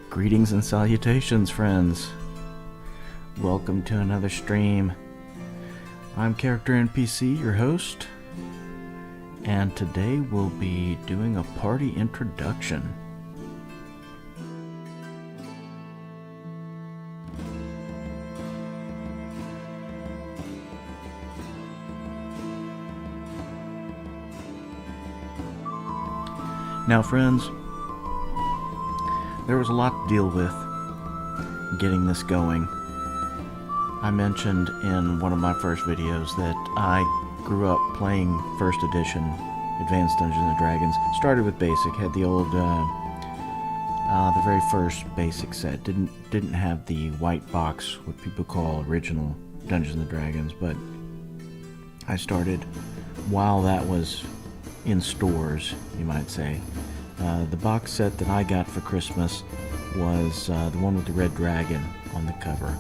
Greetings and salutations, friends. Welcome to another stream. I'm Character NPC, your host, and today we'll be doing a party introduction. Now, friends, there was a lot to deal with getting this going. I mentioned in one of my first videos that I grew up playing 1st edition Advanced Dungeons and Dragons. Started with basic, had the old, the very first basic set. Didn't have the white box, what people call original Dungeons and Dragons, but I started while that was in stores, you might say. The box set that I got for Christmas was the one with the red dragon on the cover.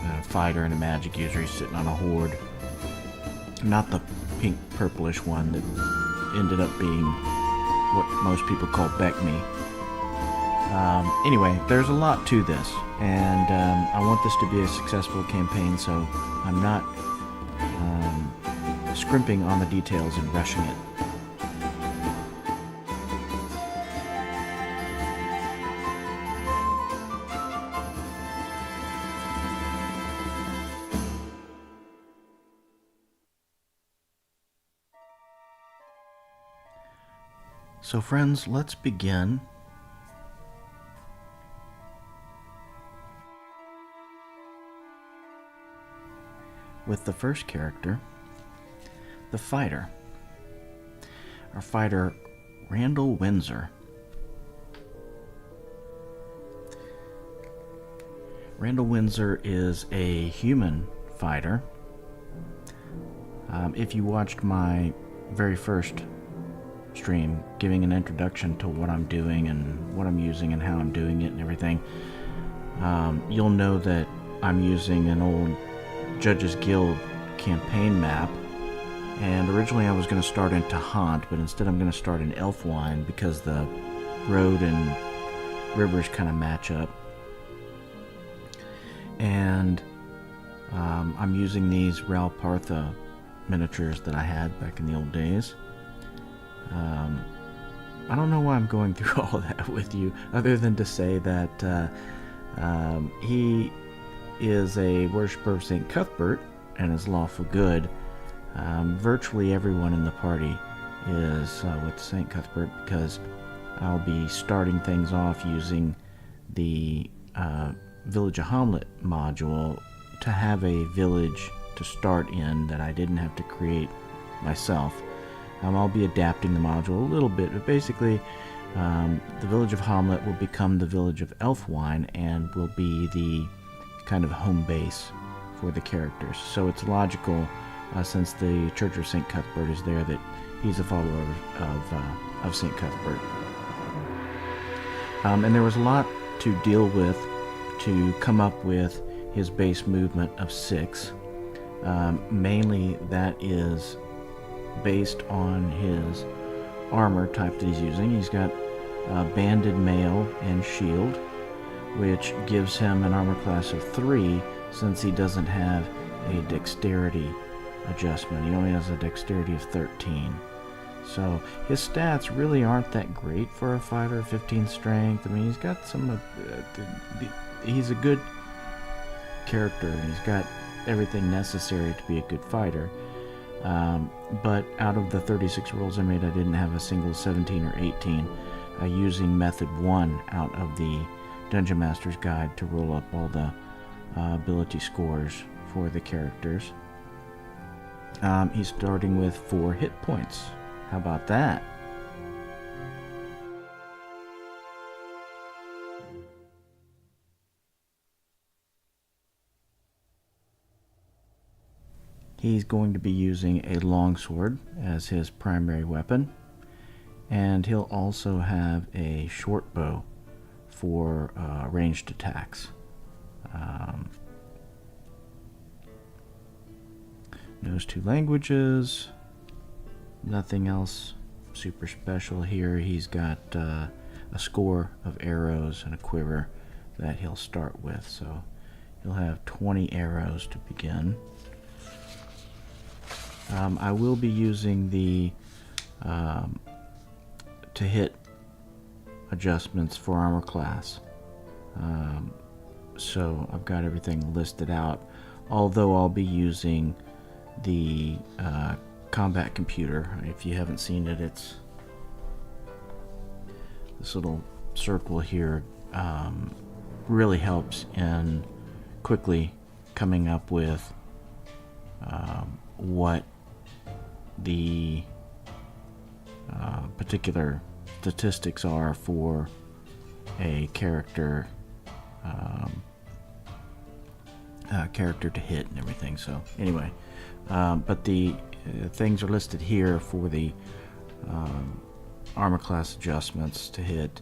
A fighter and a magic user, he's sitting on a horde. Not the pink purplish one that ended up being what most people call Beckme. Anyway, there's a lot to this, and I want this to be a successful campaign, so I'm not scrimping on the details and rushing it. So friends, let's begin. With the first character, the fighter. Our fighter, Randall Windsor. Randall Windsor is a human fighter. If you watched my very first stream giving an introduction to what I'm doing and what I'm using and how I'm doing it and everything, you'll know that I'm using an old Judges Guild campaign map, and originally I was going to start in Tahant, but instead I'm going to start in Elfwine because the road and rivers kind of match up. And I'm using these Ralpartha miniatures that I had back in the old days. I don't know why I'm going through all that with you, other than to say that he is a worshipper of St. Cuthbert and is lawful good. Virtually everyone in the party is with St. Cuthbert, because I'll be starting things off using the Village of Hamlet module to have a village to start in that I didn't have to create myself. I'll be adapting the module a little bit, but basically the Village of Hamlet will become the Village of Elfwine and will be the kind of home base for the characters. So it's logical, since the Church of St. Cuthbert is there, that he's a follower of St. Cuthbert. And there was a lot to deal with to come up with his base movement of 6. Mainly that is based on his armor type that he's using. He's got banded mail and shield, which gives him an armor class of 3, since he doesn't have a dexterity adjustment. He only has a dexterity of 13. So his stats really aren't that great for a fighter. 15 strength. I mean, he's got some he's a good character, and he's got everything necessary to be a good fighter. But out of the 36 rolls I made, I didn't have a single 17 or 18, using method 1 out of the Dungeon Master's Guide to roll up all the ability scores for the characters. He's starting with 4 hit points. How about that? He's going to be using a longsword as his primary weapon, and he'll also have a short bow for ranged attacks. Knows 2 languages, nothing else super special here. He's got a score of arrows and a quiver that he'll start with. So he'll have 20 arrows to begin. I will be using the to hit adjustments for armor class. So I've got everything listed out, although I'll be using the combat computer. If you haven't seen it, it's this little circle here. Really helps in quickly coming up with what the particular statistics are for a character character to hit and everything. So anyway, but the things are listed here for the armor class adjustments to hit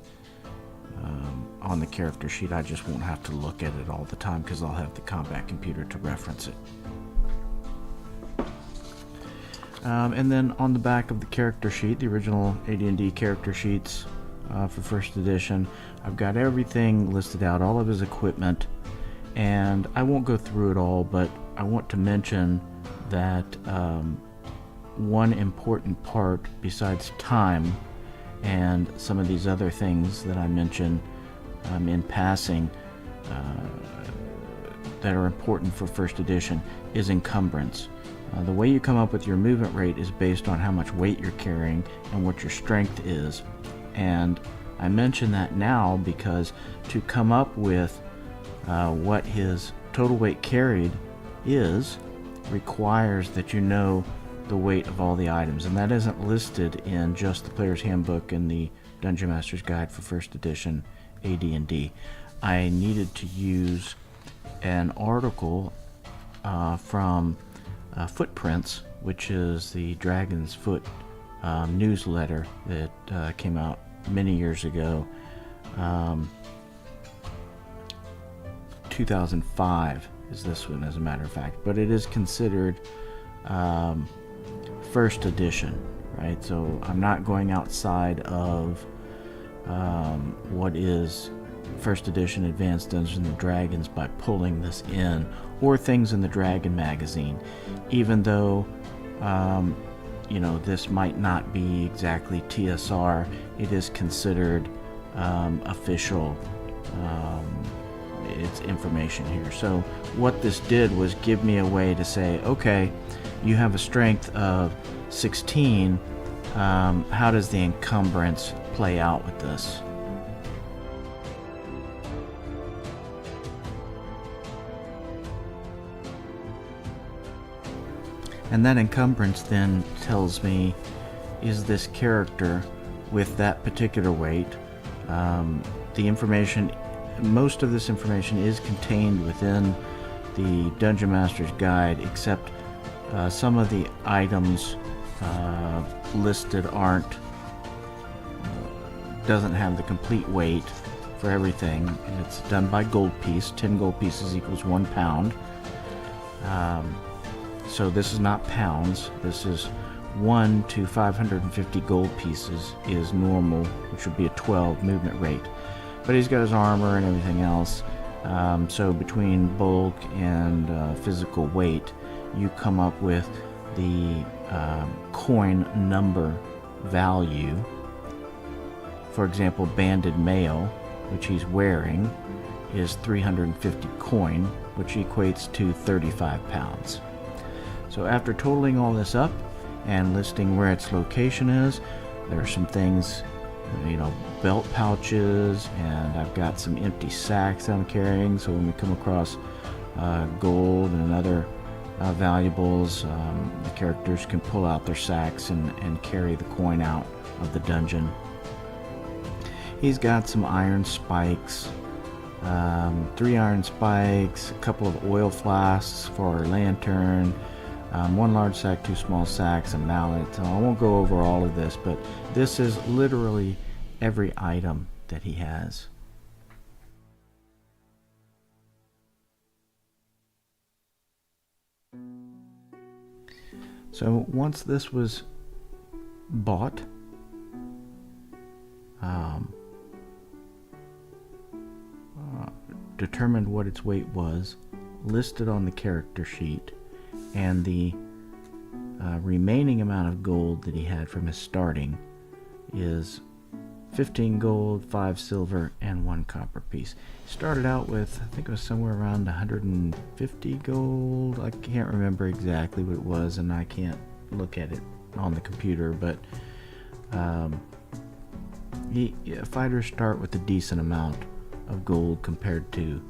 on the character sheet. I just won't have to look at it all the time because I'll have the combat computer to reference it. And then on the back of the character sheet, the original AD&D character sheets for first edition, I've got everything listed out, all of his equipment, and I won't go through it all, but I want to mention that one important part besides time and some of these other things that I mentioned in passing that are important for first edition is encumbrance. The way you come up with your movement rate is based on how much weight you're carrying and what your strength is. And I mention that now because to come up with what his total weight carried is requires that you know the weight of all the items, and that isn't listed in just the Player's Handbook and the Dungeon Master's Guide for First Edition AD&D. I needed to use an article from Footprints, which is the Dragon's Foot newsletter that came out many years ago. 2005 is this one, as a matter of fact, but it is considered first edition, right? So I'm not going outside of what is first edition Advanced Dungeons and Dragons by pulling this in, or things in the Dragon magazine, even though you know, this might not be exactly TSR. It is considered official. It's information here. So what this did was give me a way to say, okay, you have a strength of 16. How does the encumbrance play out with this? And that encumbrance then tells me, is this character with that particular weight? The information, most of this information is contained within the Dungeon Master's Guide, except some of the items listed aren't, doesn't have the complete weight for everything. It's done by gold piece. 10 gold pieces equals 1 pound. So this is not pounds. This is 1 to 550 gold pieces is normal, which would be a 12 movement rate. But he's got his armor and everything else. So between bulk and physical weight, you come up with the coin number value. For example, banded mail, which he's wearing, is 350 coin, which equates to 35 pounds. So after totaling all this up and listing where its location is, there are some things, you know, belt pouches, and I've got some empty sacks I'm carrying, so when we come across gold and other valuables, the characters can pull out their sacks and carry the coin out of the dungeon. He's got some iron spikes, 3 iron spikes, a couple of oil flasks for a lantern, 1 large sack, 2 small sacks, a mallet. I won't go over all of this, but this is literally every item that he has. So once this was bought, determined what its weight was, listed on the character sheet, and the remaining amount of gold that he had from his starting is 15 gold, 5 silver, and 1 copper piece. He started out with, I think it was somewhere around 150 gold. I can't remember exactly what it was, and I can't look at it on the computer, but fighters start with a decent amount of gold compared to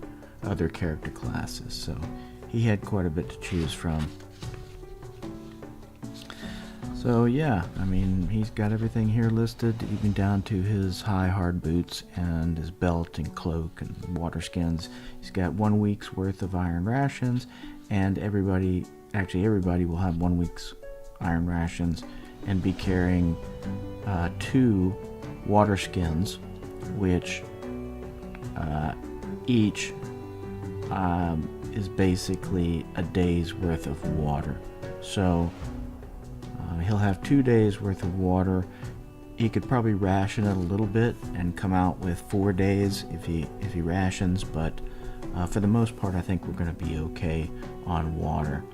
other character classes, so he had quite a bit to choose from. So yeah, I mean, he's got everything here listed, even down to his high hard boots and his belt and cloak and water skins. He's got 1 week's worth of iron rations, and everybody will have 1 week's iron rations and be carrying 2 water skins, which each is basically a day's worth of water. So he'll have 2 days worth of water. He could probably ration it a little bit and come out with 4 days if he rations, but for the most part I think we're going to be okay on water.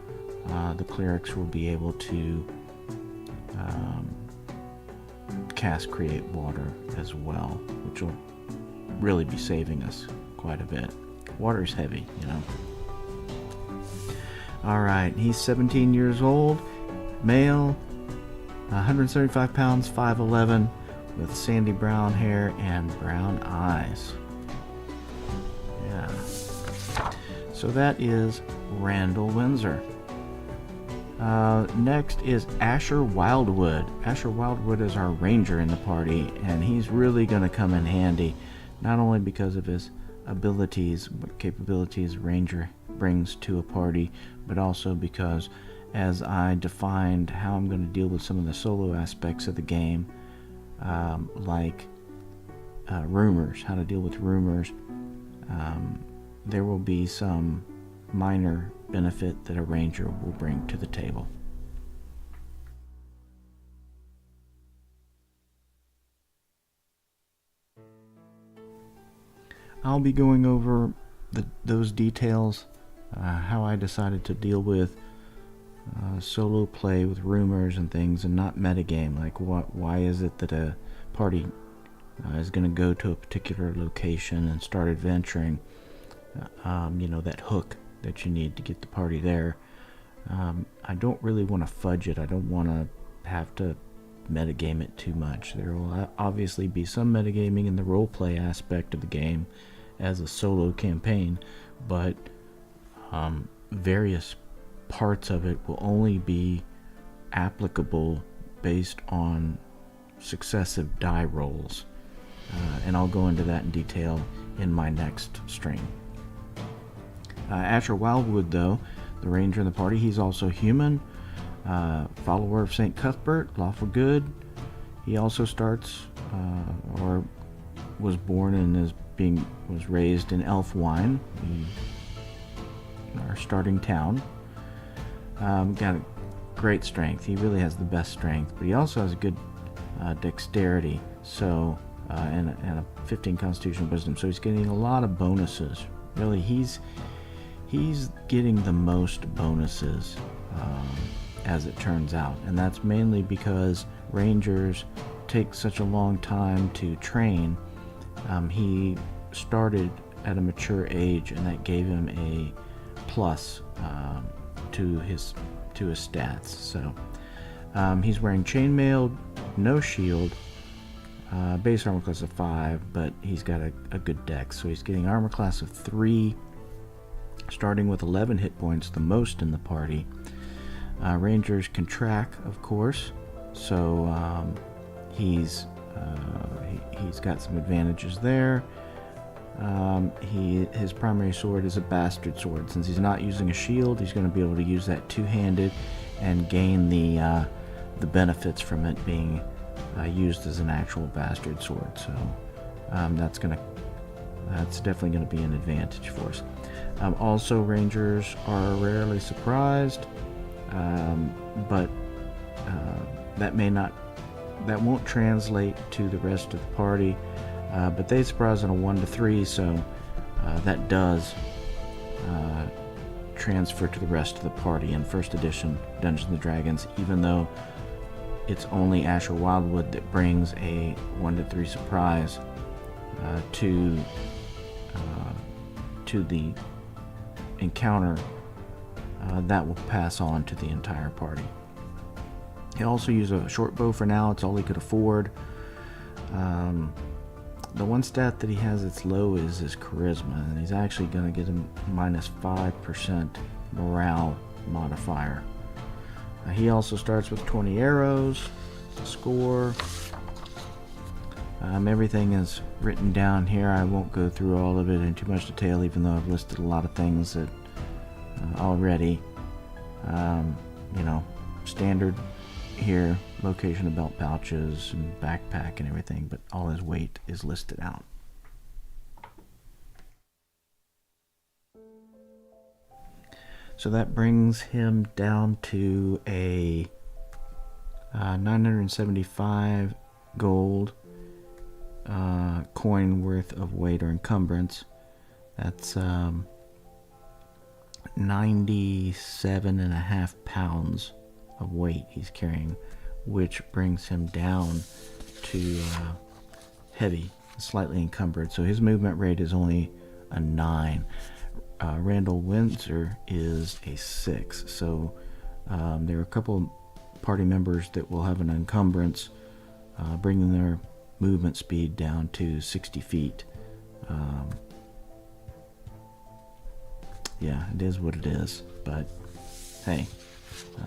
The clerics will be able to cast create water as well, which will really be saving us quite a bit. Water's heavy, you know. Alright, he's 17 years old, male, 175 pounds, 5'11", with sandy brown hair and brown eyes. Yeah. So that is Randall Windsor. Next is Asher Wildwood. Asher Wildwood is our ranger in the party, and he's really going to come in handy, not only because of his abilities, what capabilities ranger brings to a party, but also because as I defined how I'm going to deal with some of the solo aspects of the game, like rumors, how to deal with rumors, there will be some minor benefit that a ranger will bring to the table. I'll be going over those details, how I decided to deal with solo play with rumors and things, and not metagame. Like, why is it that a party is going to go to a particular location and start adventuring? That hook that you need to get the party there. I don't really want to fudge it. I don't want to have to metagame it too much. There will obviously be some metagaming in the roleplay aspect of the game as a solo campaign, but various parts of it will only be applicable based on successive die rolls, and I'll go into that in detail in my next stream. Asher Wildwood, though, the ranger in the party, he's also human, follower of St. Cuthbert, lawful good. He also starts or was born and was raised in Elfwine, our starting town. Got a great strength. He really has the best strength, but he also has a good dexterity, so and a 15 constitution wisdom, so he's getting a lot of bonuses. Really, he's getting the most bonuses as it turns out, and that's mainly because rangers take such a long time to train. He started at a mature age, and that gave him a plus to his stats. So he's wearing chainmail, no shield, base armor class of 5, but he's got a good dex, so he's getting armor class of 3, starting with 11 hit points, the most in the party. Rangers can track, of course, so he's got some advantages there. His primary sword is a bastard sword. Since he's not using a shield, he's going to be able to use that two-handed and gain the benefits from it being used as an actual bastard sword. So that's definitely going to be an advantage for us. Also, rangers are rarely surprised, but that won't translate to the rest of the party. But they surprise on a 1 to 3, so that does transfer to the rest of the party in first edition Dungeons and Dragons, even though it's only Asher Wildwood that brings a 1-3 surprise to the encounter. That will pass on to the entire party. He also used a short bow for now. It's all he could afford. The one stat that he has that's low is his charisma, and he's actually going to get a minus 5% morale modifier. He also starts with 20 arrows to score. Everything is written down here. I won't go through all of it in too much detail, even though I've listed a lot of things that already. Standard here, location of belt pouches and backpack and everything, but all his weight is listed out. So that brings him down to a 975 gold coin worth of weight or encumbrance. That's 97.5 pounds of weight he's carrying, which brings him down to heavy, slightly encumbered. So his movement rate is only a 9. Randall Windsor is a 6. So there are a couple party members that will have an encumbrance, bringing their movement speed down to 60 feet. Yeah, it is what it is, but hey,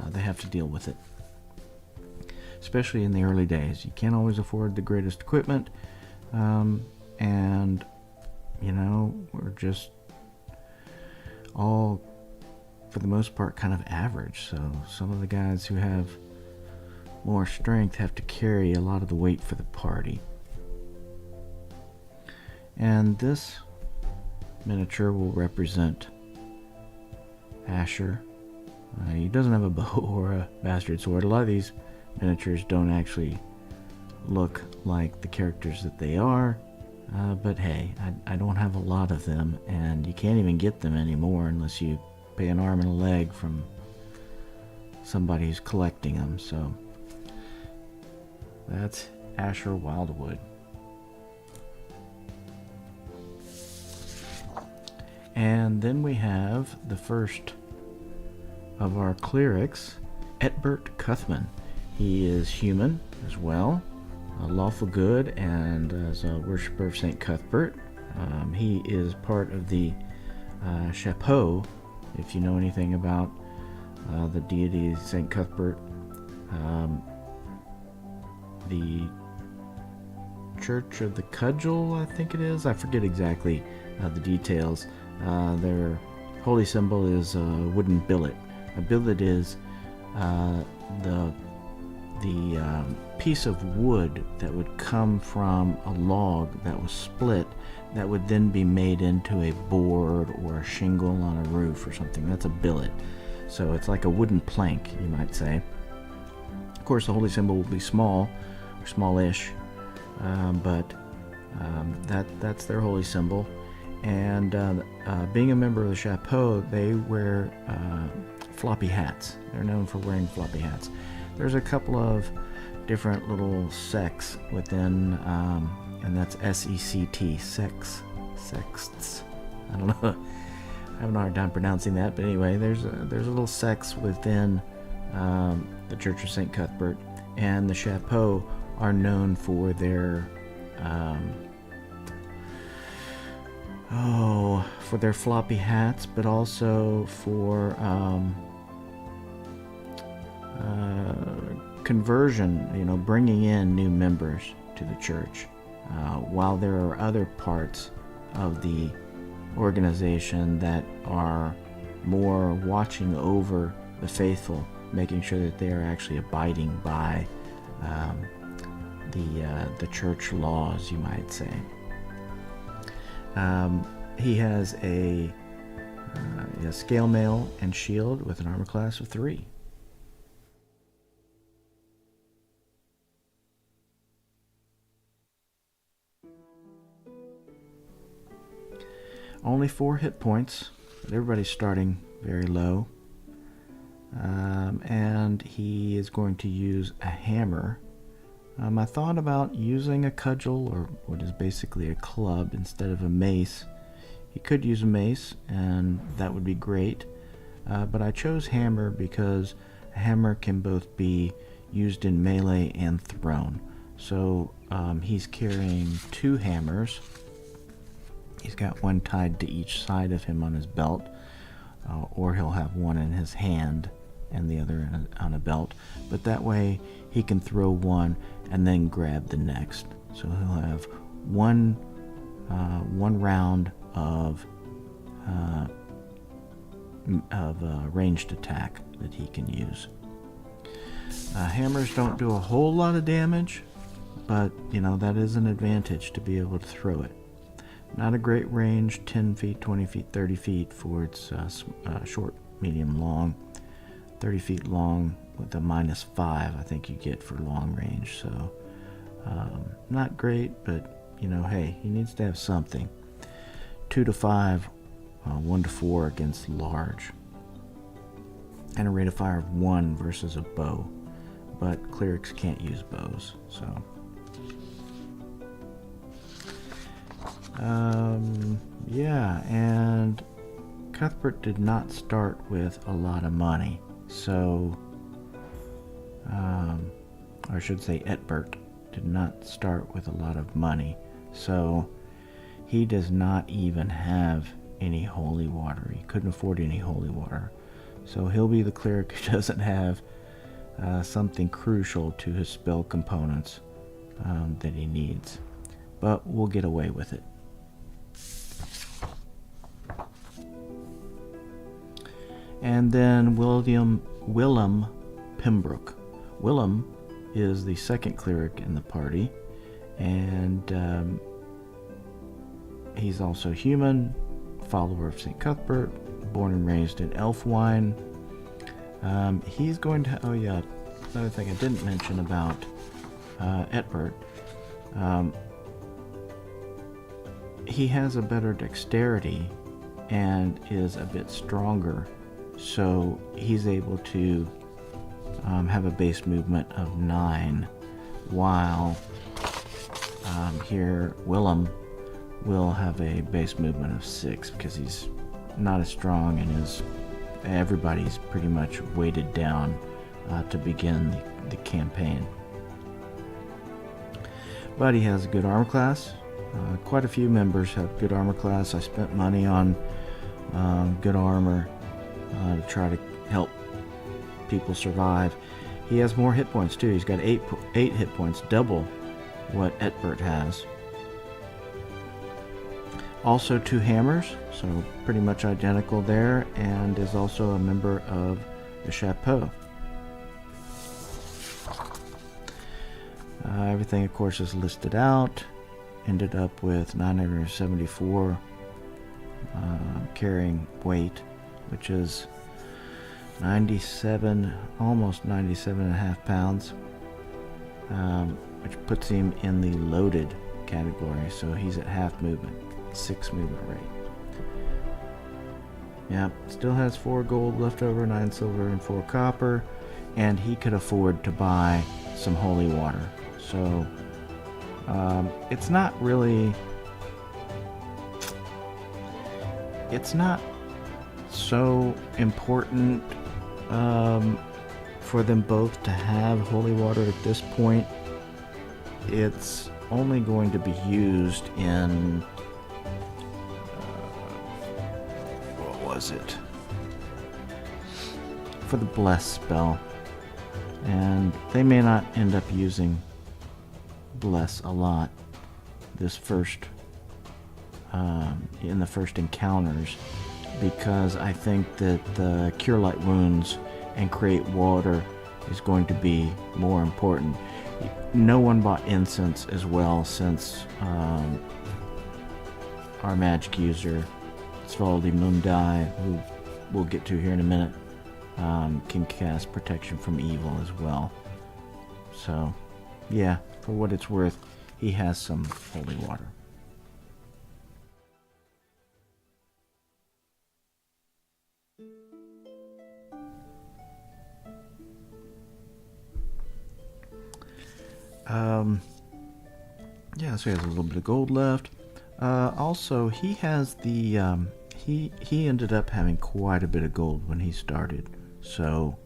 they have to deal with it. Especially in the early days. You can't always afford the greatest equipment, and, we're just all, for the most part, kind of average. So some of the guys who have more strength have to carry a lot of the weight for the party. And this miniature will represent Asher. He doesn't have a bow or a bastard sword. A lot of these miniatures don't actually look like the characters that they are, but hey, I don't have a lot of them, and you can't even get them anymore unless you pay an arm and a leg from somebody who's collecting them. So that's Asher Wildwood. And then we have the first of our clerics, Etbert Cuthman. He is human as well, a lawful good, and as a worshiper of St. Cuthbert. He is part of the Chapeau, if you know anything about the deity St. Cuthbert. The Church of the Cudgel, I think it is. I forget exactly the details. Their holy symbol is a wooden billet. A billet is the piece of wood that would come from a log that was split, that would then be made into a board or a shingle on a roof or something. That's a billet. So it's like a wooden plank, you might say. Of course, the holy symbol will be small, or smallish, but that's their holy symbol. And being a member of the Chapeau, they wear floppy hats. They're known for wearing floppy hats. There's a couple of different little sects within, and that's S-E-C-T, sects. I don't know. I'm having a hard time pronouncing that, but anyway, there's a little sects within the Church of St. Cuthbert, and the Chapeau are known for their for their floppy hats, but also for conversion, bringing in new members to the church, while there are other parts of the organization that are more watching over the faithful, making sure that they are actually abiding by the church laws, you might say. He has a scale mail and shield with an armor class of 3. Only 4 hit points, but everybody's starting very low. And he is going to use a hammer. I thought about using a cudgel, or what is basically a club, instead of a mace. He could use a mace, and that would be great. But I chose hammer because a hammer can both be used in melee and thrown. So he's carrying 2 hammers. He's got one tied to each side of him on his belt, or he'll have one in his hand and the other on a belt. But that way he can throw one and then grab the next. So he'll have one round of ranged attack that he can use. Hammers don't do a whole lot of damage, but that is an advantage to be able to throw it. Not a great range, 10 feet, 20 feet, 30 feet for its short, medium, long. 30 feet long with a -5 I think you get for long range. So not great, but hey, he needs to have something. 2 to 5, 1 to 4 against large. And a rate of fire of 1 versus a bow. But clerics can't use bows, so... yeah, and Cuthbert did not start with a lot of money, so... or I should say Etbert did not start with a lot of money, so he does not even have any holy water. He couldn't afford any holy water. So he'll be the cleric who doesn't have something crucial to his spell components that he needs. But we'll get away with it. And then Willem Pembroke. Willem is the second cleric in the party, and he's also human, follower of St. Cuthbert, born and raised in Elfwine. He's going to... oh yeah, another thing I didn't mention about Etbert. He has a better dexterity and is a bit stronger, so he's able to have a base movement of 9, while here Willem will have a base movement of 6 because he's not as strong and everybody's pretty much weighted down to begin the campaign. But he has a good armor class. Quite a few members have good armor class. I spent money on good armor to try to help people survive. He has more hit points too. He's got 8 hit points, double what Etbert has. Also 2 hammers, so pretty much identical there, and is also a member of the Chapeau. Everything, of course, is listed out. Ended up with 974 carrying weight, which is 97, almost 97.5 pounds, which puts him in the loaded category. So he's at half movement, 6 movement rate. Yeah, still has 4 gold left over, 9 silver, and 4 copper, and he could afford to buy some holy water. So it's not really... it's not so important for them both to have holy water at this point. It's only going to be used in what was it? For the bless spell, and they may not end up using bless a lot this first in the first encounters, because I think that the Cure Light Wounds and Create Water is going to be more important. No one bought incense as well, since our magic user, Svaldi Mundai, who we'll get to here in a minute, can cast Protection from Evil as well. So, yeah, for what it's worth, he has some holy water. Yeah, so he has a little bit of gold left. Also, he has the he ended up having quite a bit of gold when he started. So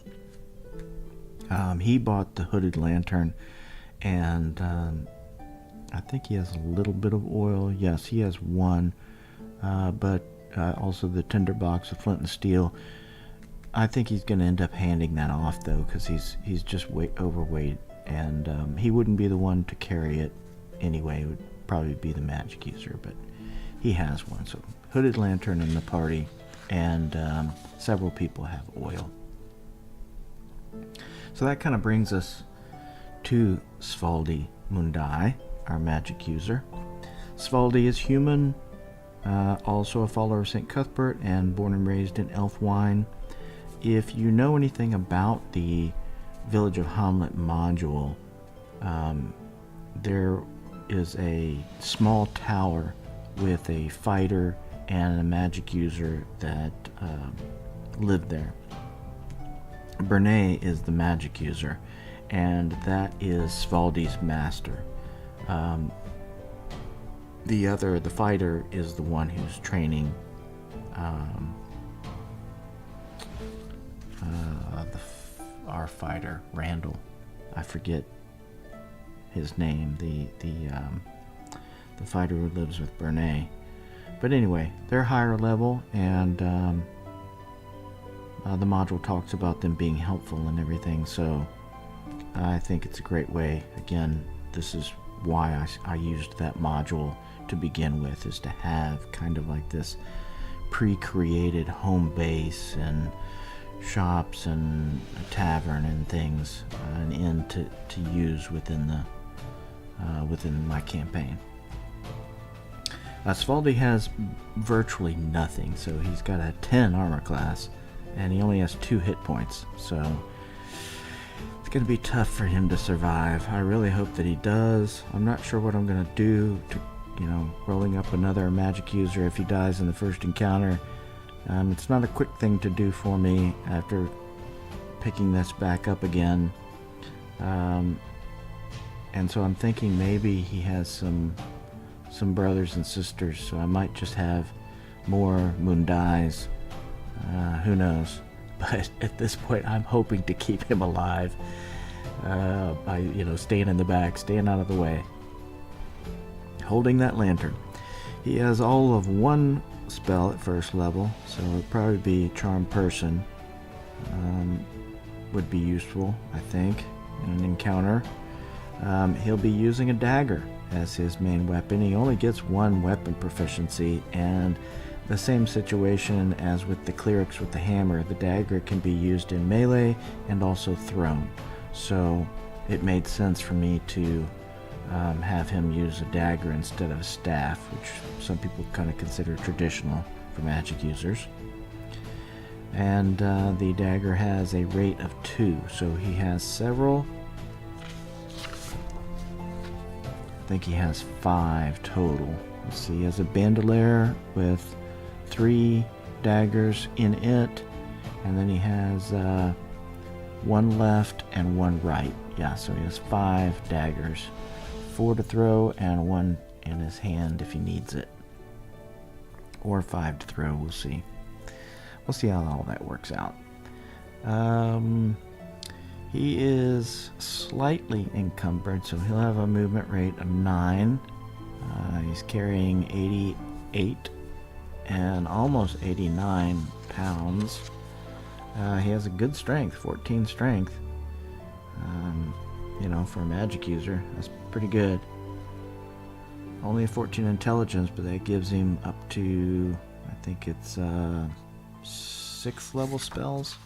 he bought the hooded lantern, and I think he has a little bit of oil. Yes, he has one, but also the tinderbox of flint and steel. I think he's going to end up handing that off though, because he's just overweight, and he wouldn't be the one to carry it anyway. It would probably be the magic user, but he has one. So hooded lantern in the party, and several people have oil. So that kind of brings us to Svaldi Mundai, our magic user. Svaldi is human, also a follower of St. Cuthbert, and born and raised in Elfwine. If you know anything about the Village of Hamlet module, there is a small tower with a fighter and a magic user that live there. Bernay is the magic user, and that is Svaldi's master. The fighter is the one who's training our fighter, Randall. I forget his name. The fighter who lives with Bernay. But anyway, they're higher level, and the module talks about them being helpful and everything. So I think it's a great way. Again, this is why I used that module to begin with, is to have kind of like this pre-created home base and shops and a tavern and things, an inn to use within my campaign. Svaldi has virtually nothing, so he's got a 10 armor class, and he only has 2 hit points, so it's going to be tough for him to survive. I really hope that he does. I'm not sure what I'm going to do to, rolling up another magic user if he dies in the first encounter. It's not a quick thing to do for me after picking this back up again. And so I'm thinking maybe he has some brothers and sisters, so I might just have more Mundais. Who knows? But at this point, I'm hoping to keep him alive by, staying in the back, staying out of the way. Holding that lantern. He has all of one spell at first level, so it'd probably be Charm Person. Would be useful, I think, in an encounter. He'll be using a dagger as his main weapon. He only gets 1 weapon proficiency, and the same situation as with the clerics with the hammer. The dagger can be used in melee and also thrown. So it made sense for me to have him use a dagger instead of a staff, which some people kind of consider traditional for magic users. And the dagger has a rate of 2, so he has several. I think he has 5 total. Let's see, he has a bandolier with 3 daggers in it, and then he has 1 left and 1 right. Yeah, so he has 5 daggers, 4 to throw and 1 in his hand if he needs it, or 5 to throw. We'll see. We'll see how all that works out. He is slightly encumbered, so he'll have a movement rate of 9. He's carrying 88 and almost 89 pounds. He has a good strength, 14 strength. For a magic user, that's pretty good. Only a 14 intelligence, but that gives him up to, I think it's 6th level spells.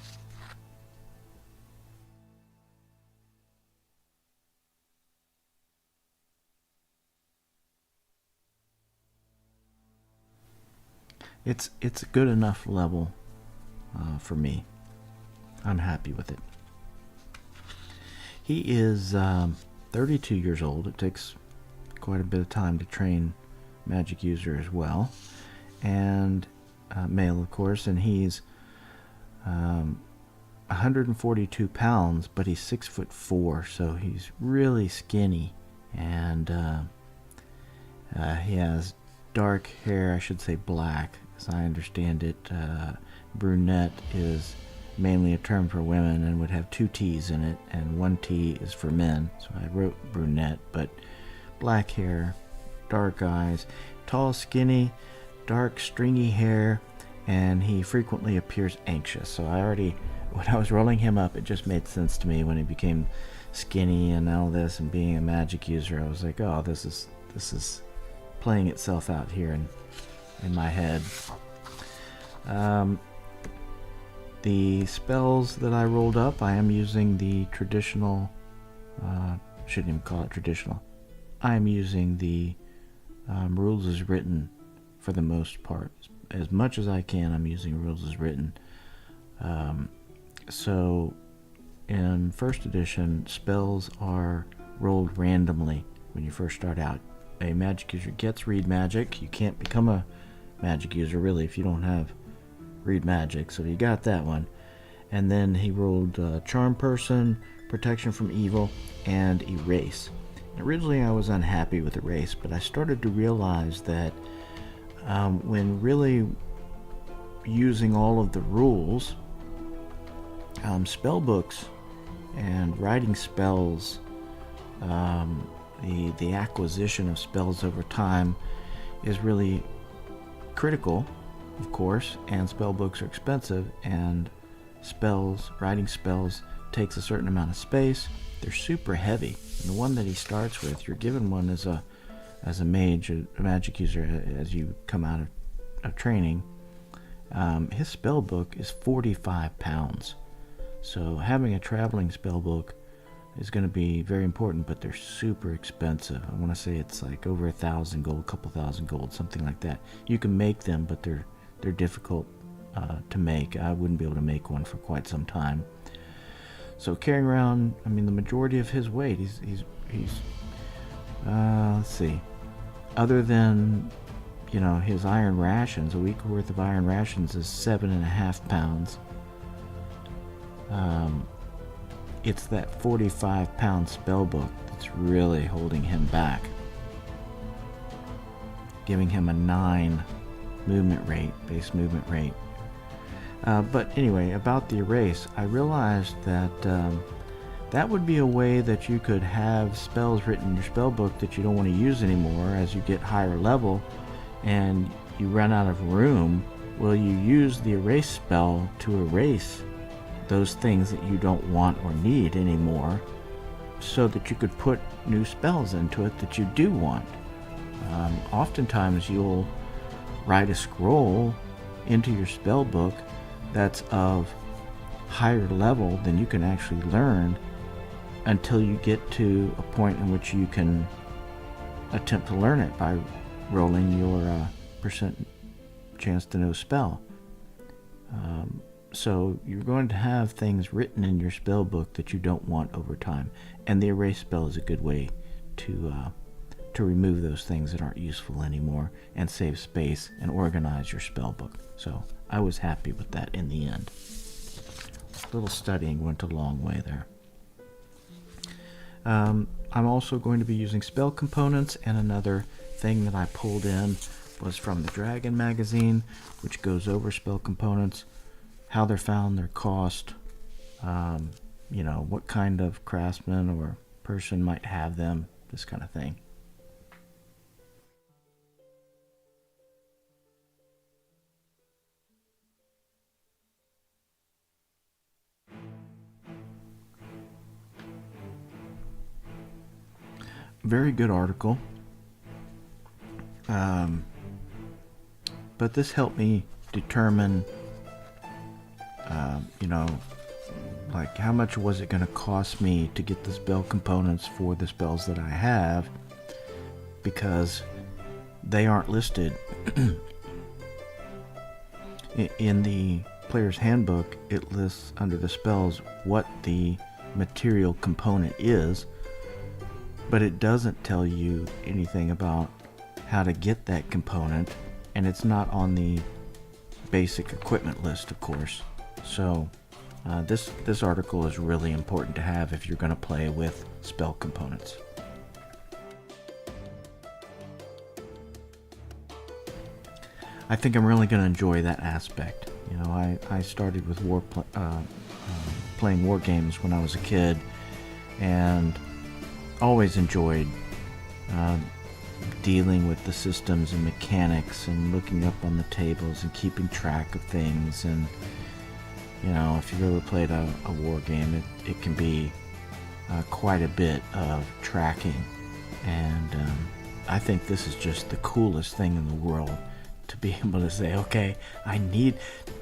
It's a good enough level for me. I'm happy with it. He is 32 years old. It takes quite a bit of time to train magic user as well, and male, of course. And he's 142 pounds, but he's 6'4", so he's really skinny, and he has dark hair. I should say black, as I understand it. Brunette is mainly a term for women and would have 2 T's in it, and 1 T is for men, so I wrote brunette. But black hair, dark eyes, tall, skinny, dark, stringy hair, and he frequently appears anxious. So when I was rolling him up, it just made sense to me when he became skinny and all this, and being a magic user, I was like, oh, this is playing itself out here in my head. The spells that I rolled up, I am using the traditional, shouldn't even call it traditional. I am using the rules as written for the most part. As much as I can, I'm using rules as written. So in first edition, spells are rolled randomly when you first start out. A magic user gets read magic. You can't become a magic user really if you don't have read magic, so you got that one. And then he rolled charm person, protection from evil, and erase. Originally I was unhappy with erase, but I started to realize that when really using all of the rules, spell books and writing spells, the acquisition of spells over time is really critical, of course, and spell books are expensive, and writing spells takes a certain amount of space. They're super heavy, and the one that he starts with, you're given one as a mage, a magic user, as you come out of training. His spell book is 45 pounds, so having a traveling spell book is going to be very important, but they're super expensive. I want to say it's like over 1,000 gold, a couple thousand gold, something like that. You can make them, but they're difficult to make. I wouldn't be able to make one for quite some time. So carrying around, I mean, the majority of his weight, he's let's see, other than, you know, his iron rations, a week worth of iron rations is 7.5 pounds. It's that 45-pound spell book that's really holding him back, giving him a 9 movement rate, base movement rate. But anyway, about the erase, I realized that that would be a way that you could have spells written in your spell book that you don't want to use anymore as you get higher level and you run out of room. Well, you use the erase spell to erase those things that you don't want or need anymore, so that you could put new spells into it that you do want. Oftentimes you'll write a scroll into your spell book that's of higher level than you can actually learn until you get to a point in which you can attempt to learn it by rolling your percent chance to know spell. So you're going to have things written in your spell book that you don't want over time, and the erase spell is a good way to remove those things that aren't useful anymore and save space and organize your spell book. So I was happy with that in the end. A little studying went a long way there. I'm also going to be using spell components, and another thing that I pulled in was from the Dragon magazine, which goes over spell components, how they're found, their cost, you know, what kind of craftsman or person might have them, this kind of thing. Very good article. But this helped me determine, you know, like how much was it going to cost me to get the spell components for the spells that I have, because they aren't listed. In the player's handbook, it lists under the spells what the material component is, but it doesn't tell you anything about how to get that component, and it's not on the basic equipment list, of course. So this article is really important to have if you're going to play with spell components. I think I'm really going to enjoy that aspect. You know, I started with playing war games when I was a kid, and always enjoyed dealing with the systems and mechanics and looking up on the tables and keeping track of things. And you know, if you've ever played a war game, it can be quite a bit of tracking, and I think this is just the coolest thing in the world, to be able to say, okay, I need,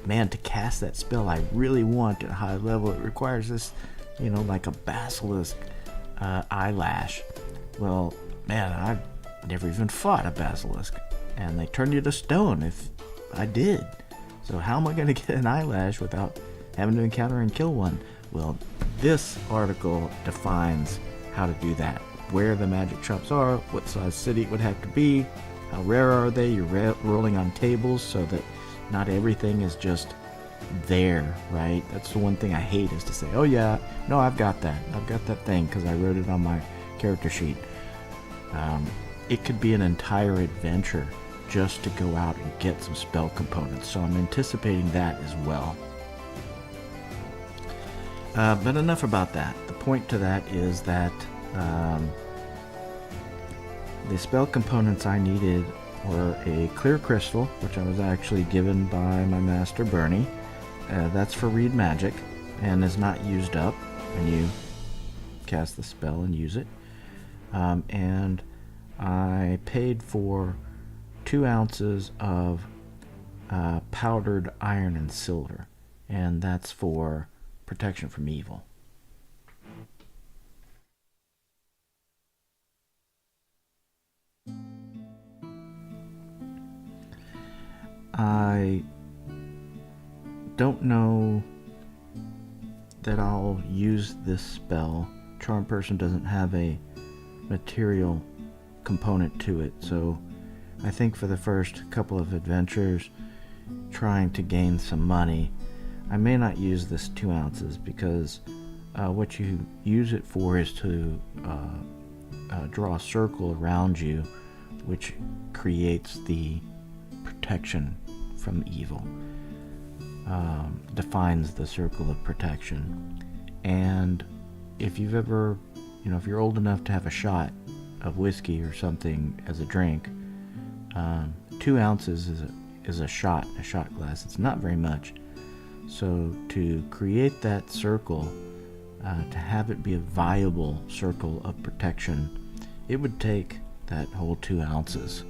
man, to cast that spell I really want at a high level, it requires this, you know, like a basilisk eyelash. Well, man, I've never even fought a basilisk, and they turn you to stone if I did. So how am I going to get an eyelash without having to encounter and kill one? Well, this article defines how to do that. Where the magic shops are, what size city it would have to be, how rare are they. You're rolling on tables so that not everything is just there, right? That's the one thing I hate, is to say, oh yeah, no, I've got that thing because I wrote it on my character sheet. It could be an entire adventure just to go out and get some spell components, so I'm anticipating that as well. But enough about that. The point to that is that the spell components I needed were a clear crystal, which I was actually given by my master Bernie. That's for read magic and is not used up when you cast the spell and use it. And I paid for 2 ounces of powdered iron and silver, and that's for protection from evil. I don't know that I'll use this spell. Charm Person doesn't have a material component to it, so I think for the first couple of adventures, trying to gain some money, I may not use this 2 ounces, because what you use it for is to draw a circle around you, which creates the protection from evil, defines the circle of protection. And if you've ever, if you're old enough to have a shot of whiskey or something as a drink, 2 ounces is a shot glass. It's not very much. So to create that circle, to have it be a viable circle of protection, it would take that whole 2 ounces.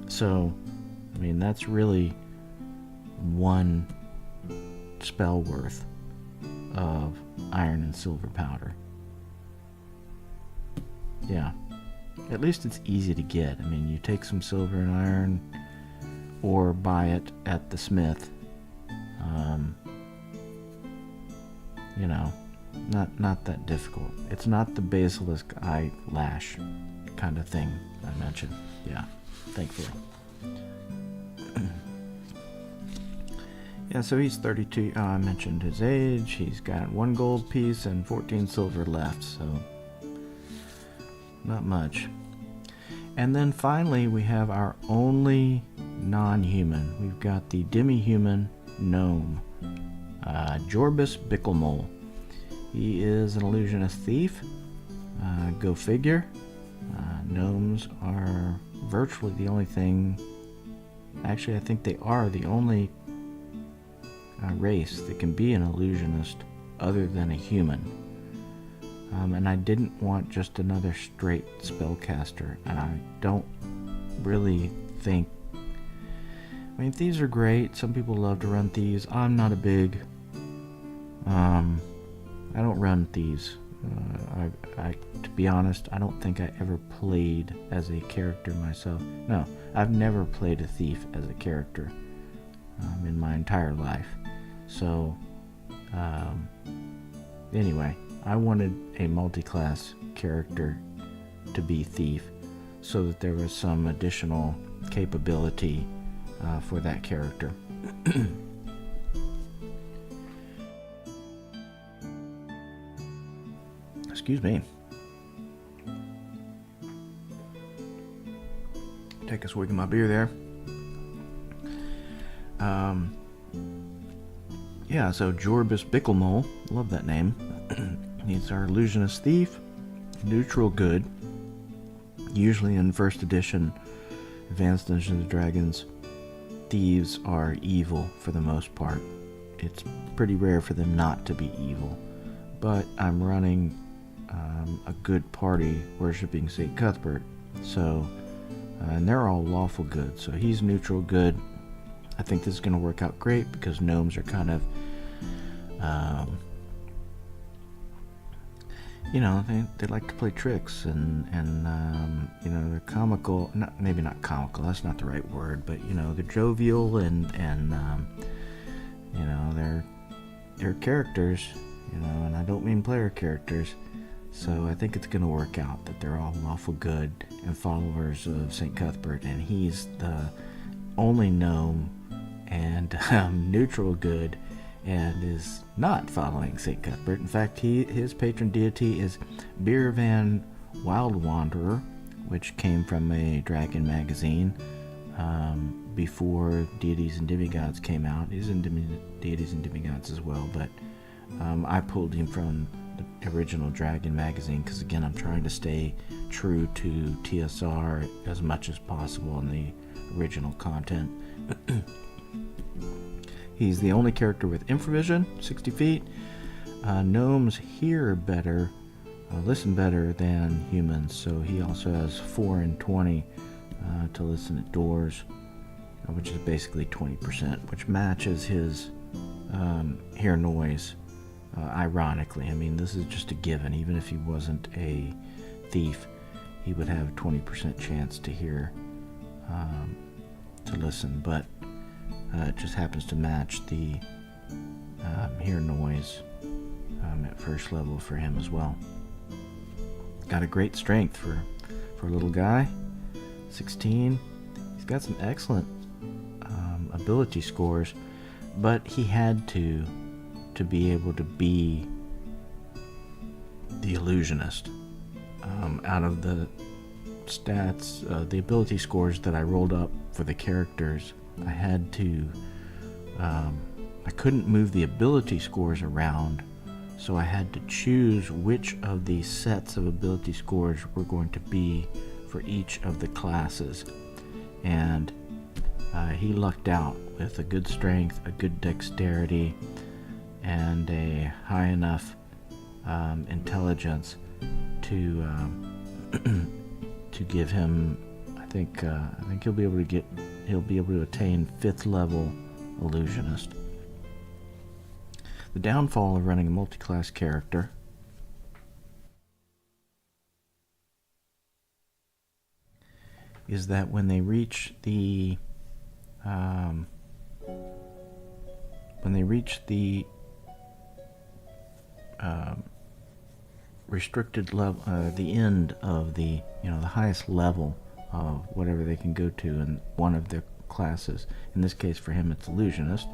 So, I mean, that's really one spell worth of iron and silver powder. Yeah. At least it's easy to get. I mean, you take some silver and iron, or buy it at the smith. Not that difficult. It's not the basilisk eyelash kind of thing I mentioned. Yeah, thankfully. Yeah, so he's 32. I mentioned his age. He's got 1 gold piece and 14 silver left, so not much. And then finally, we have our only non-human. We've got the demi-human gnome, Jorbus Bicklemole. He is an illusionist thief. Go figure. Gnomes are virtually the only thing. Actually, I think they are the only race that can be an illusionist other than a human. And I didn't want just another straight spellcaster, and I don't really think... I mean, thieves are great. Some people love to run thieves. I'm not a big... I don't run thieves. To be honest, I don't think I ever played as a character myself. No, I've never played a thief as a character in my entire life. So, anyway, I wanted a multi-class character to be thief, so that there was some additional capability for that character. Excuse me. Take a swig of my beer there. Yeah, so Jorbus Bicklemole, love that name. He's our illusionist thief, neutral good. Usually in first edition Advanced Dungeons and Dragons, thieves are evil for the most part. It's pretty rare for them not to be evil. But I'm running a good party worshipping St. Cuthbert, so and they're all lawful good, so he's neutral good. I think this is going to work out great because gnomes are kind of, they like to play tricks and they're comical. Maybe not comical. That's not the right word, but they're jovial and they're characters. And I don't mean player characters. So I think it's going to work out that they're all lawful good and followers of St. Cuthbert, and he's the only gnome and neutral good and is not following St. Cuthbert. In fact, his patron deity is Beer Van Wild Wanderer, which came from a dragon magazine before Deities and Demigods came out. He's in Deities and Demigods as well, but I pulled him from the original Dragon magazine because, again, I'm trying to stay true to TSR as much as possible in the original content. He's the only character with infravision, 60 feet. Gnomes hear better, listen better than humans, so he also has 4 and 20 to listen at doors, which is basically 20%, which matches his hear noise. Ironically, I mean, this is just a given. Even if he wasn't a thief, he would have a 20% chance to hear, to listen, but it just happens to match the hear noise at first level for him as well. Got a great strength for a little guy, 16. He's got some excellent ability scores, but he had to be able to be the illusionist. Out of the stats, the ability scores that I rolled up for the characters, I had to, I couldn't move the ability scores around, so I had to choose which of these sets of ability scores were going to be for each of the classes. And he lucked out with a good strength, a good dexterity, and a high enough intelligence to to give him. I think he'll be able to attain 5th level illusionist. The downfall of running a multi-class character is that when they reach the restricted level, the end of the the highest level of whatever they can go to in one of their classes. In this case, for him, it's illusionist.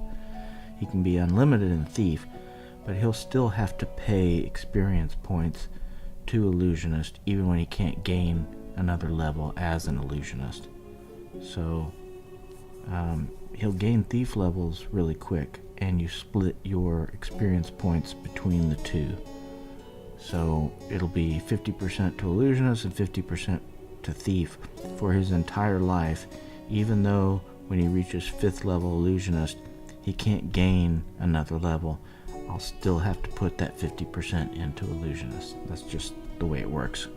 He can be unlimited in thief, but he'll still have to pay experience points to illusionist even when he can't gain another level as an illusionist. So he'll gain thief levels really quick, and you split your experience points between the two. So it'll be 50% to illusionist and 50% to thief for his entire life, even though when he reaches 5th level illusionist, he can't gain another level. I'll still have to put that 50% into illusionist. That's just the way it works.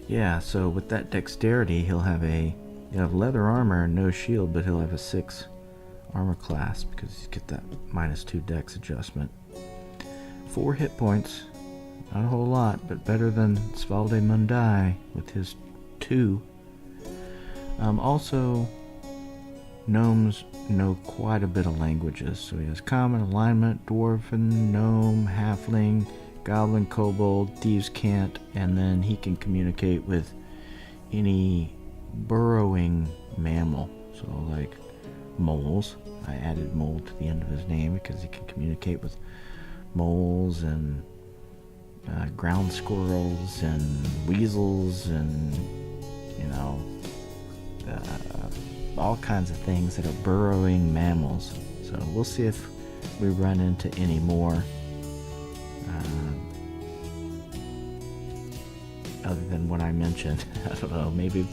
Yeah, so with that dexterity, he'll have leather armor and no shield, but he'll have a 6 armor class because he's got that -2 dex adjustment. 4 hit points, not a whole lot, but better than Svalde Mundai with his 2. Also, gnomes know quite a bit of languages, so he has common, alignment, dwarven, gnome, halfling, goblin, kobold, thieves' cant, and then he can communicate with any burrowing mammal, so like moles. I added mole to the end of his name because he can communicate with moles and ground squirrels and weasels and, you know, all kinds of things that are burrowing mammals. So we'll see if we run into any more other than what I mentioned. I don't know, maybe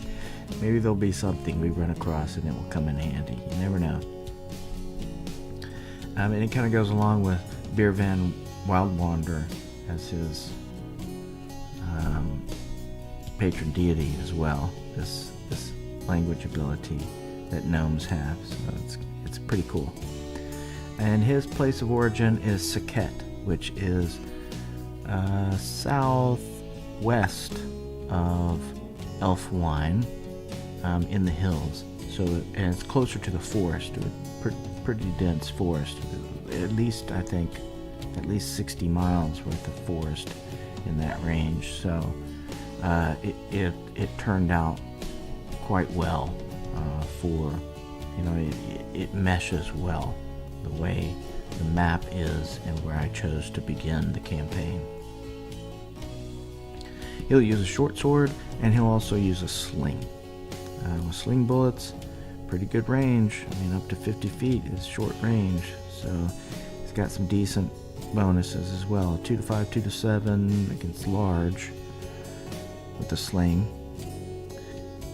there'll be something we run across and it will come in handy. You never know. And it kind of goes along with Beer Van Wildwander as his patron deity as well. This language ability that gnomes have, so it's pretty cool. And his place of origin is Saket, which is southwest of Elfwine, in the hills. So, and it's closer to the forest, pretty dense forest. At least, I think, at least 60 miles worth of forest in that range. So, it turned out quite well for, you know, it meshes well the way the map is and where I chose to begin the campaign. He'll use a short sword and he'll also use a sling. With sling bullets, pretty good range. I mean, up to 50 feet is short range. So he's got some decent bonuses as well. 2 to 5, 2 to 7 against large with the sling.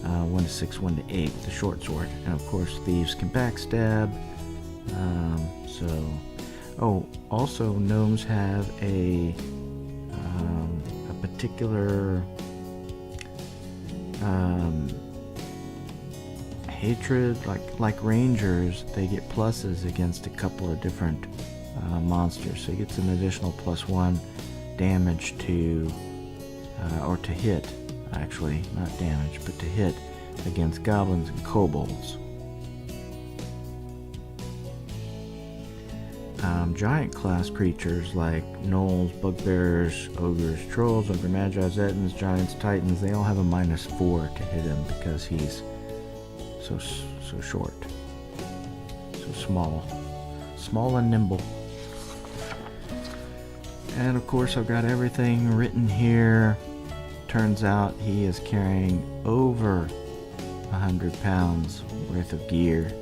1 to 6, 1 to 8 with the short sword. And of course, thieves can backstab. Also gnomes have a particular hatred, like rangers. They get pluses against a couple of different monsters, so he gets an additional +1 damage to or to hit, actually, not damage, but to hit against goblins and kobolds. Giant class creatures like gnolls, bugbears, ogres, trolls, ogre magi, zetans, giants, titans, they all have a -4 to hit him because he's so short, so small and nimble. And of course, I've got everything written here. Turns out he is carrying over 100 pounds worth of gear,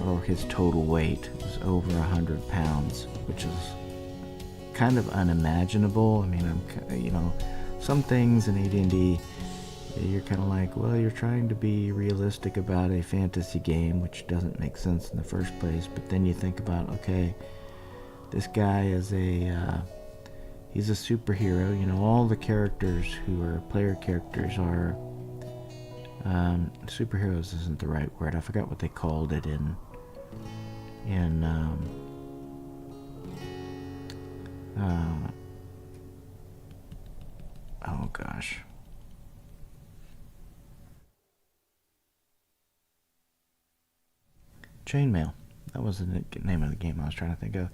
or his total weight is over 100 pounds, which is kind of unimaginable. I mean, some things in AD&D, you're kind of like, well, you're trying to be realistic about a fantasy game, which doesn't make sense in the first place. But then you think about, okay, this guy is he's a superhero. You know, all the characters who are player characters are superheroes isn't the right word. I forgot what they called it in oh gosh. Chainmail. That was the name of the game I was trying to think of.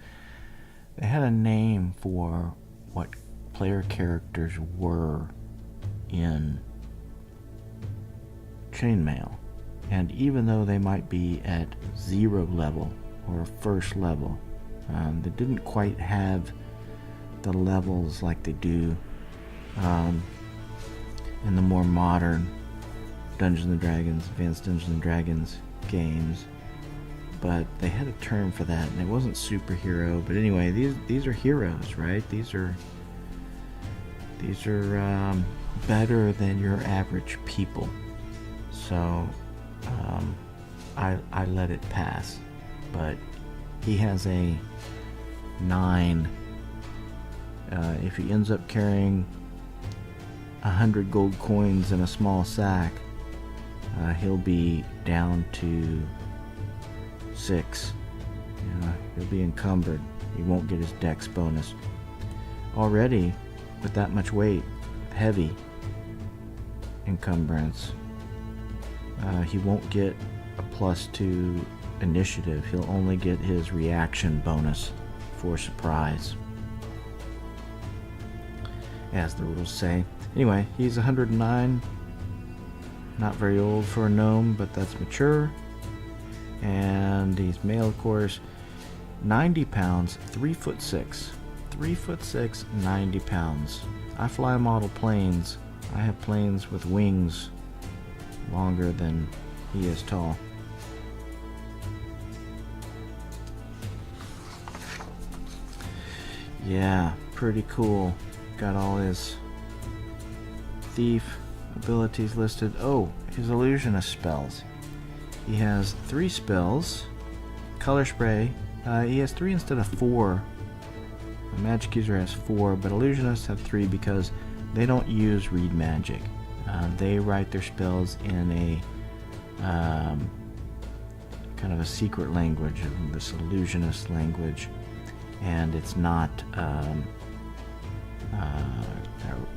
They had a name for what player characters were in Chainmail, and even though they might be at 0 level or 1st level, they didn't quite have the levels like they do in the more modern Dungeons and Dragons, Advanced Dungeons and Dragons games. But they had a term for that, and it wasn't superhero. But anyway, these are heroes, right? These are better than your average people. So I let it pass. But he has a 9. If he ends up carrying 100 gold coins in a small sack, he'll be down to 6. He'll be encumbered. He won't get his dex bonus. Already, with that much weight, heavy encumbrance, he won't get a +2 initiative. He'll only get his reaction bonus for surprise, as the rules say. Anyway, he's 109. Not very old for a gnome, but that's mature. And he's male, of course. 90 pounds, 3'6". 3'6", 90 pounds. I fly model planes. I have planes with wings longer than he is tall. Yeah, pretty cool. Got all his thief abilities listed. Oh, his illusionist spells. He has 3 spells. Color spray. He has 3 instead of 4. The magic user has 4, but illusionists have 3 because they don't use read magic. They write their spells in a kind of a secret language, this illusionist language, and it's not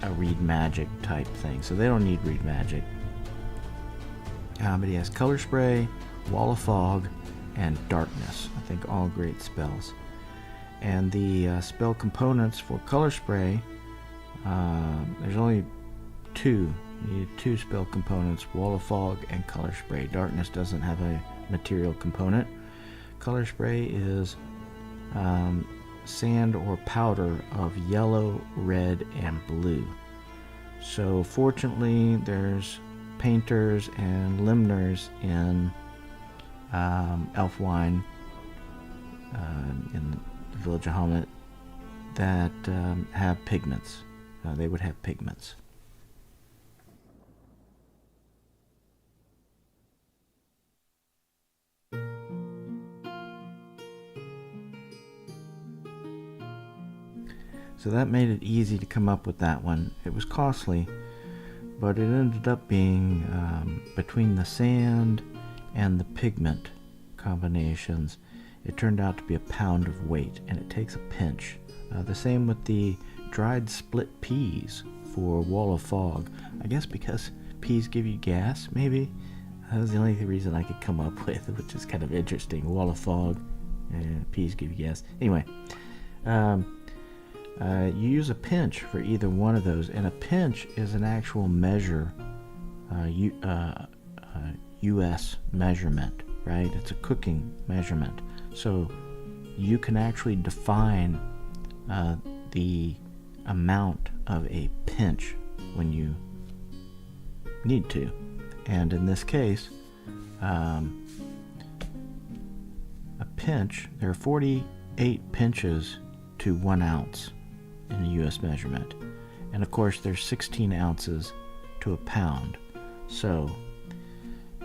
a read magic type thing, so they don't need read magic. But he has color spray, wall of fog, and darkness. I think all great spells. And the spell components for color spray, there's only 2. You need 2 spell components: wall of fog and color spray. Darkness doesn't have a material component. Color spray is sand or powder of yellow, red, and blue. So fortunately, there's painters and limners in Elfwine, in the village of Hamlet, that have pigments. They would have pigments. So that made it easy to come up with that one. It was costly, but it ended up being between the sand and the pigment combinations, it turned out to be a pound of weight, and it takes a pinch. The same with the dried split peas for wall of fog. I guess because peas give you gas, maybe. That was the only reason I could come up with, which is kind of interesting. Wall of fog, peas give you gas. Anyway, you use a pinch for either one of those, and a pinch is an actual measure, US measurement, right? It's a cooking measurement. So you can actually define the amount of a pinch when you need to. And in this case, a pinch, there are 48 pinches to 1 ounce in the US measurement. And of course, there's 16 ounces to a pound. So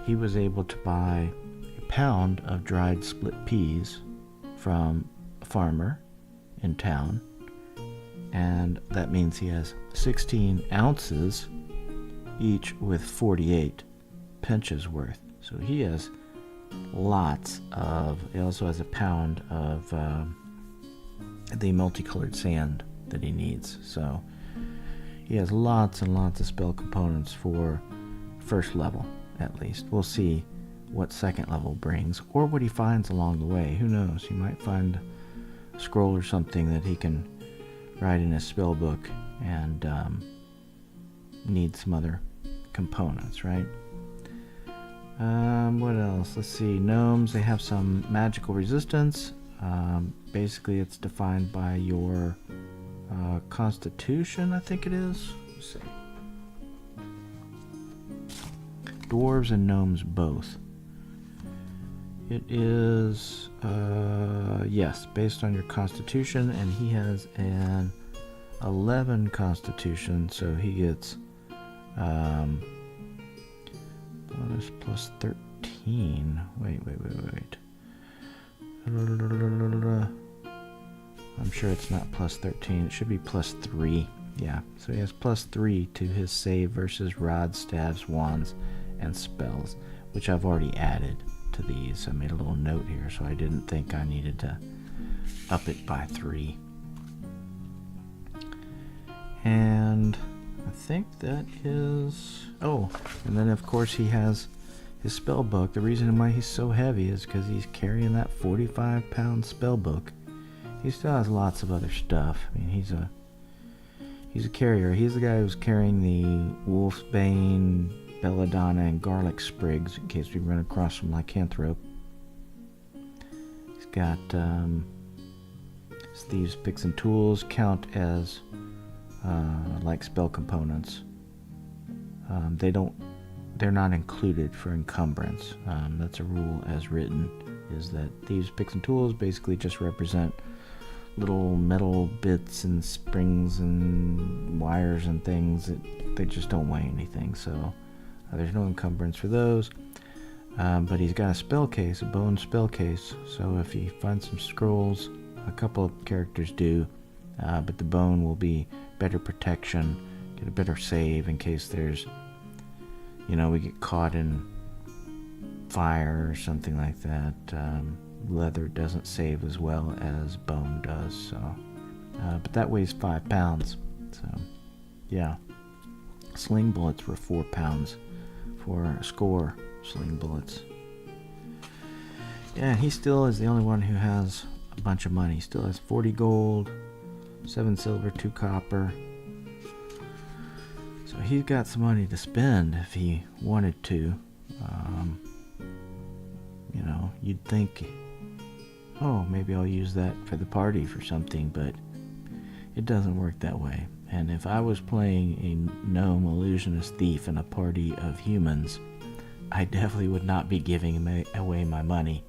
he was able to buy a pound of dried split peas from a farmer in town, and that means he has 16 ounces each with 48 pinches worth. So he has lots of, he also has a pound of the multicolored sand that he needs. So he has lots and lots of spell components for first level, at least. We'll see what second level brings, or what he finds along the way. Who knows? He might find a scroll or something that he can write in his spell book and need some other components, right? What else? Let's see. Gnomes, they have some magical resistance. Basically, it's defined by your constitution, I think it is. Let's see. Dwarves and gnomes both. It is, yes, based on your constitution, and he has an 11 constitution, so he gets bonus plus 13. Wait. I'm sure it's not plus 13. It should be plus 3. Yeah, so he has plus 3 to his save versus rods, staves, wands, and spells, which I've already added to these. I made a little note here, so I didn't think I needed to up it by 3. And I think that is... Oh, and then of course he has his spell book. The reason why he's so heavy is because he's carrying that 45-pound spell book. He still has lots of other stuff. I mean, he's a carrier. He's the guy who's carrying the Wolfsbane, Belladonna, and Garlic Sprigs in case we run across some lycanthrope. He's got thieves' picks and tools count as like spell components. They're not included for encumbrance. That's a rule as written, is that thieves' picks and tools basically just represent little metal bits and springs and wires and things. They just don't weigh anything, so there's no encumbrance for those. But he's got a spell case, a bone spell case, so if he finds some scrolls, a couple of characters do, but the bone will be better protection, get a better save in case there's, we get caught in fire or something like that. Leather doesn't save as well as bone does, so but that weighs 5 pounds, so yeah. Sling bullets were 4 pounds for a score sling bullets. Yeah, he still is the only one who has a bunch of money. He still has 40 gold, 7 silver, 2 copper. So he's got some money to spend if he wanted to. You'd think, oh, maybe I'll use that for the party for something, but it doesn't work that way. And if I was playing a gnome illusionist thief in a party of humans, I definitely would not be giving away my money.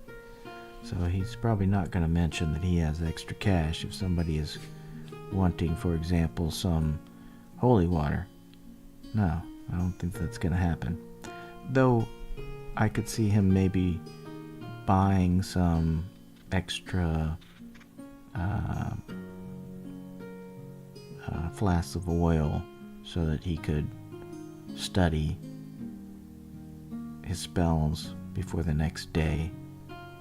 So he's probably not going to mention that he has extra cash if somebody is wanting, for example, some holy water. No, I don't think that's going to happen. Though I could see him maybe buying some extra flasks of oil so that he could study his spells before the next day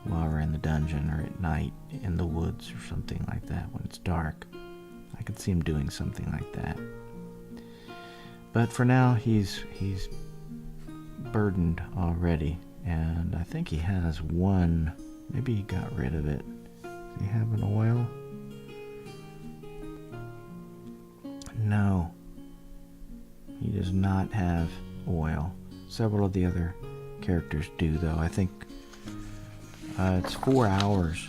while we're in the dungeon, or at night in the woods or something like that when it's dark. I could see him doing something like that. But for now, he's burdened already, and I think he has one. Maybe he got rid of it. Does he have an oil? No. He does not have oil. Several of the other characters do, though. I think it's 4 hours.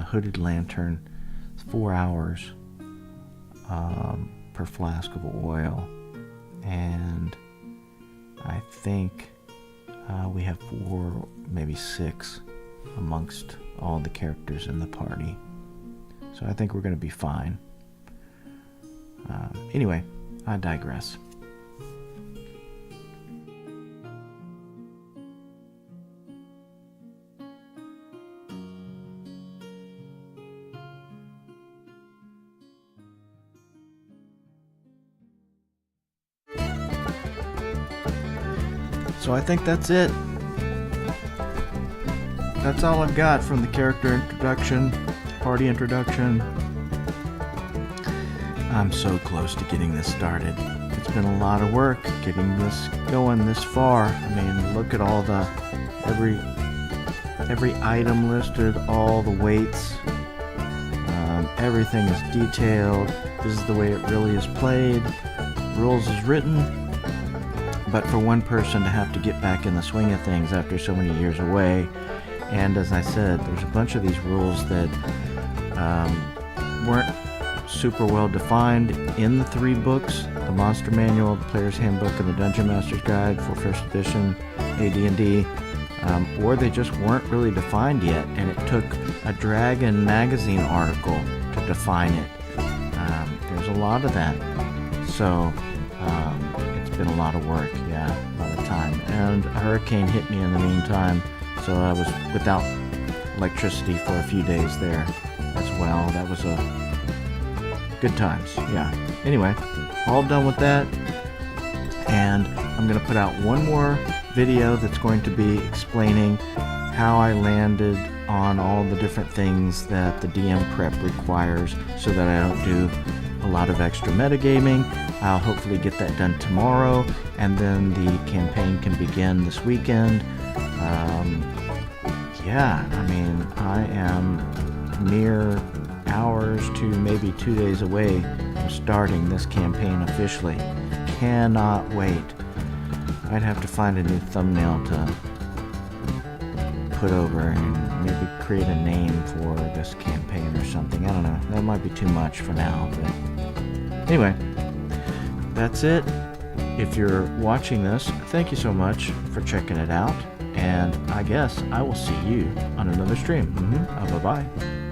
Hooded lantern. It's 4 hours per flask of oil. And I think we have 4, maybe 6 amongst all the characters in the party. So I think we're going to be fine. Anyway, I digress. So I think that's it. That's all I've got from the character introduction, party introduction. I'm so close to getting this started. It's been a lot of work getting this going this far. I mean, look at all the every item listed, all the weights. Everything is detailed. This is the way it really is played. Rules is written. But for one person to have to get back in the swing of things after so many years away, and as I said, there's a bunch of these rules that weren't super well defined in the 3 books, the Monster Manual, the Player's Handbook, and the Dungeon Master's Guide for 1st edition AD&D, or they just weren't really defined yet, and it took a Dragon magazine article to define it. There's a lot of that, so it's been a lot of work, yeah, a lot of time, and a hurricane hit me in the meantime, so I was without electricity for a few days there as well. That was a good times, yeah. Anyway, all done with that, and I'm going to put out one more video that's going to be explaining how I landed on all the different things that the DM prep requires so that I don't do a lot of extra metagaming. I'll hopefully get that done tomorrow, and then the campaign can begin this weekend. Yeah, I mean, I am mere hours to maybe 2 days away from starting this campaign officially. Cannot wait. I'd have to find a new thumbnail to put over and maybe create a name for this campaign or something. I don't know. That might be too much for now, but anyway, that's it. If you're watching this, thank you so much for checking it out, and I guess I will see you on another stream. Bye-bye.